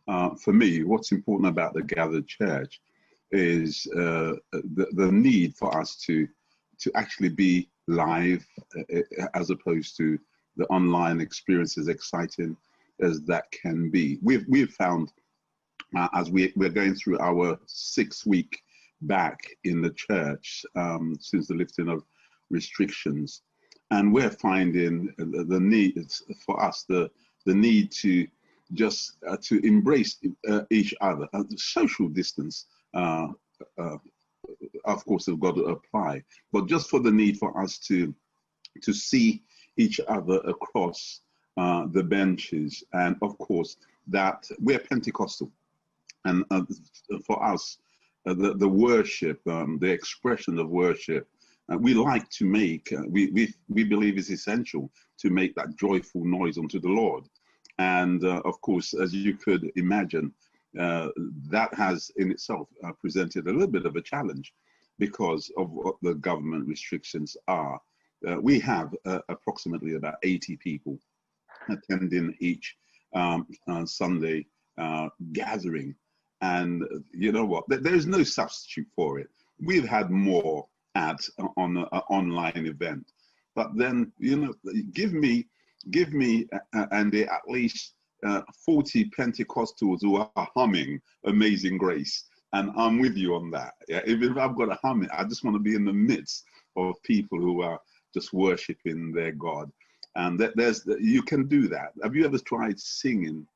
For me, what's important about the gathered church is the need for us to actually be live, as opposed to the online experience, as exciting as that can be. We've found, as we're going through our 6-week back in the church since the lifting of restrictions, and we're finding the need for us, the need to just to embrace each other. The social distance, of course, have got to apply, but just for the need for us to see each other across the benches, and of course that we're Pentecostal, and for us, the worship, the expression of worship, we like to make. We believe it's essential to make that joyful noise unto the Lord, and of course, as you could imagine, that has in itself presented a little bit of a challenge because of what the government restrictions are. We have approximately about 80 people attending each Sunday gathering. And you know what? There's no substitute for it. We've had more on an online event. But then, you know, give me, Andy, at least 40 Pentecostals who are humming Amazing Grace. And I'm with you on that. Yeah? If I've got to hum it, I just want to be in the midst of people who are just worshiping their God. And you can do that. Have you ever tried singing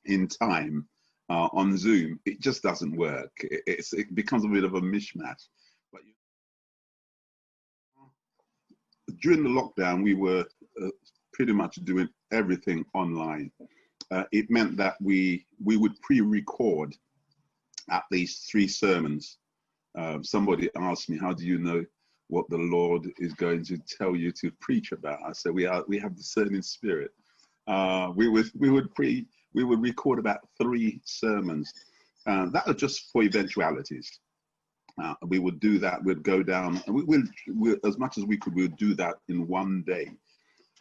in time on Zoom? It just doesn't work. It becomes a bit of a mishmash. But during the lockdown, we were pretty much doing everything online. It meant that we would pre-record at least 3 sermons. Somebody asked me, how do you know what the Lord is going to tell you to preach about? I said, we have discerning spirit. We would record about 3 sermons. That was just for eventualities. We would do that. We'd go down, and we as much as we could, we would do that in one day.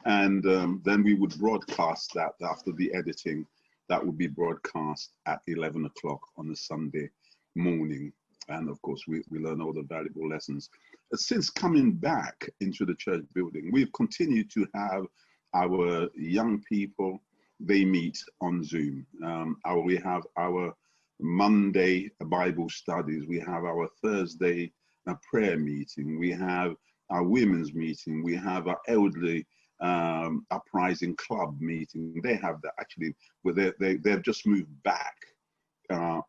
And then we would broadcast that after the editing. That would be broadcast at 11 o'clock on a Sunday morning. And of course, we learn all the valuable lessons. Since coming back into the church building, we've continued to have our young people, they meet on Zoom. We have our Monday Bible studies. We have our Thursday prayer meeting. We have our women's meeting. We have our elderly uprising club meeting. They have that actually, they've just moved back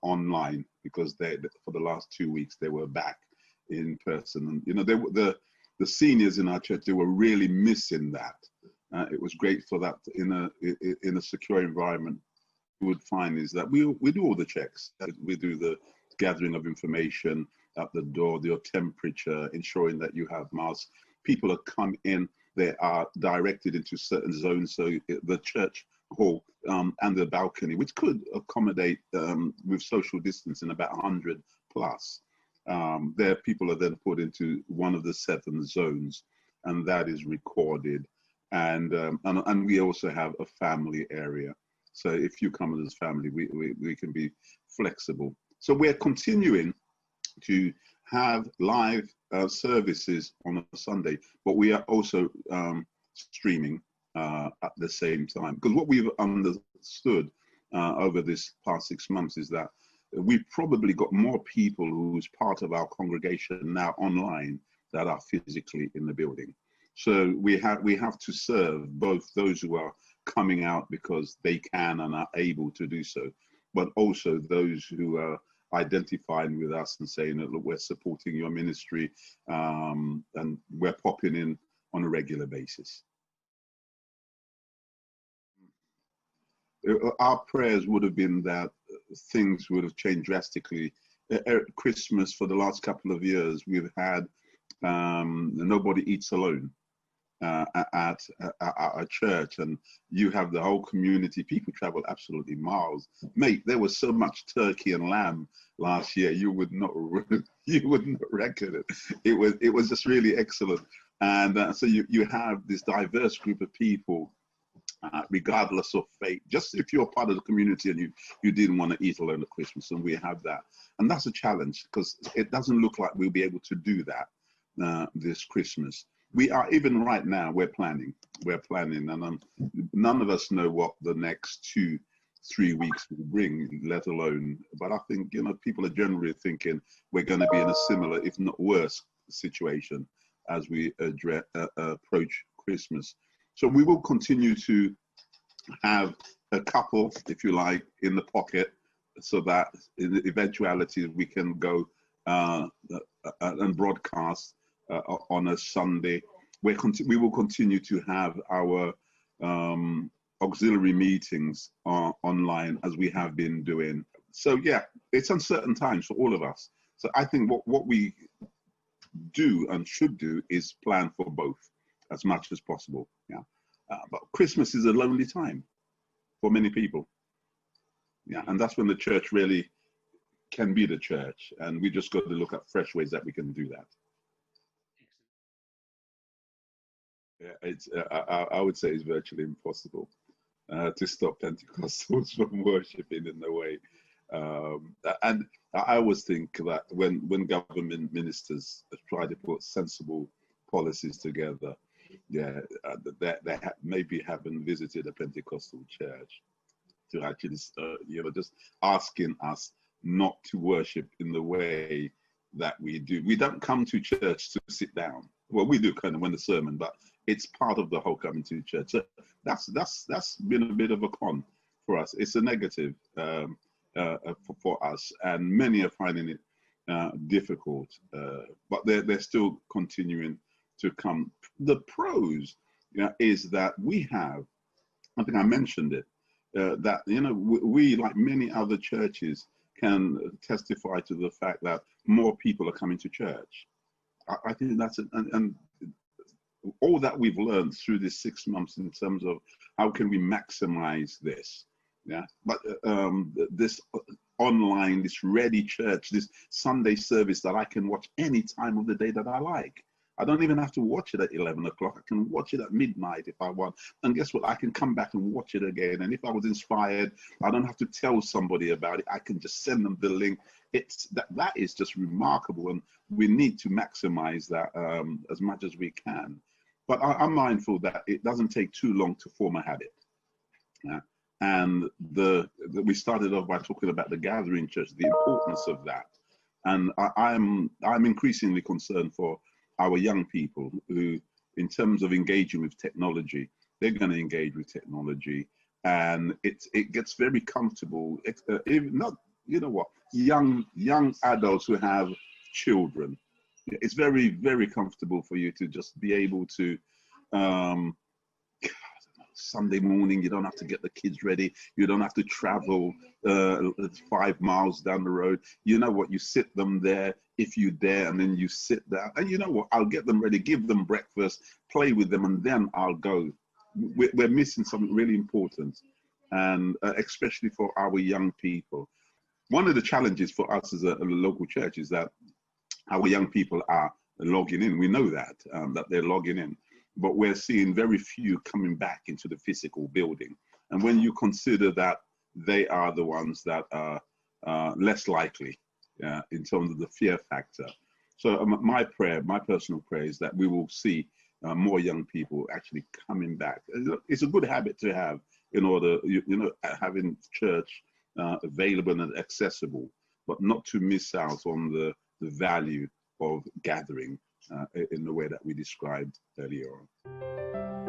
online because for the last 2 weeks they were back in person. And you know, the seniors in our church, they were really missing that. It was great for that in a secure environment. We would find is that we do all the checks. We do the gathering of information at the door, your temperature, ensuring that you have masks. People that come in, they are directed into certain zones. So the church hall and the balcony, which could accommodate with social distancing about 100 plus. There, people are then put into one of the 7 zones, and that is recorded. And we also have a family area. So if you come as a family, we can be flexible. So we're continuing to have live services on a Sunday, but we are also streaming at the same time. Because what we've understood over this past 6 months is that we've probably got more people who's part of our congregation now online that are physically in the building. So we have to serve both those who are coming out because they can and are able to do so, but also those who are identifying with us and saying, look, we're supporting your ministry, and we're popping in on a regular basis. Our prayers would have been that things would have changed drastically. At Christmas, for the last couple of years, we've had nobody eats alone at our church, and you have the whole community. People travel absolutely miles. Mate, there was so much turkey and lamb last year, you would not reckon it. It was just really excellent. And so you have this diverse group of people regardless of faith. Just if you're part of the community and you didn't want to eat alone at Christmas, and we have that. And that's a challenge because it doesn't look like we'll be able to do that this Christmas. We are, even right now, we're planning, and none of us know what the next 2-3 weeks will bring, let alone, but I think, you know, people are generally thinking we're going to be in a similar, if not worse, situation as we approach Christmas. So we will continue to have a couple, if you like, in the pocket, so that in the eventuality we can go and broadcast on a Sunday. We will continue to have our auxiliary meetings online as we have been doing. So yeah, it's uncertain times for all of us. So I think what we do and should do is plan for both as much as possible. Yeah, but Christmas is a lonely time for many people. Yeah, and that's when the church really can be the church, and we just got to look at fresh ways that we can do that. Yeah, it's I would say it's virtually impossible to stop Pentecostals from worshiping in the way. And I always think that when government ministers try to put sensible policies together, yeah, they maybe haven't visited a Pentecostal church to actually, you know, just asking us not to worship in the way that we do. We don't come to church to sit down. Well, we do kind of when the sermon, but it's part of the whole coming to church. So that's been a bit of a con for us. It's a negative for us, and many are finding it difficult. But they're still continuing to come. The pros, is that we have, I think I mentioned it, that, you know, we, like many other churches, can testify to the fact that more people are coming to church. I think that's it. And all that we've learned through this 6 months in terms of how can we maximize this. Yeah, but this online, this ready church, this Sunday service that I can watch any time of the day that I like. I don't even have to watch it at 11 o'clock. I can watch it at midnight if I want. And guess what? I can come back and watch it again. And if I was inspired, I don't have to tell somebody about it. I can just send them the link. It's that is just remarkable. And we need to maximize that as much as we can. But I'm mindful that it doesn't take too long to form a habit. Yeah. And we started off by talking about the gathering church, the importance of that. And I'm increasingly concerned for our young people who, in terms of engaging with technology, they're going to engage with technology, and it gets very comfortable. Even not, you know what, young adults who have children, it's very, very comfortable for you to just be able to Sunday morning, you don't have to get the kids ready. You don't have to travel 5 miles down the road. You know what? You sit them there if you dare, and then you sit down. And you know what? I'll get them ready, give them breakfast, play with them, and then I'll go. We're missing something really important, and especially for our young people. One of the challenges for us as a local church is that our young people are logging in. We know that they're logging in. But we're seeing very few coming back into the physical building. And when you consider that they are the ones that are less likely in terms of the fear factor. So my personal prayer is that we will see more young people actually coming back. It's a good habit to have in order, having church available and accessible, but not to miss out on the value of gathering in the way that we described earlier on.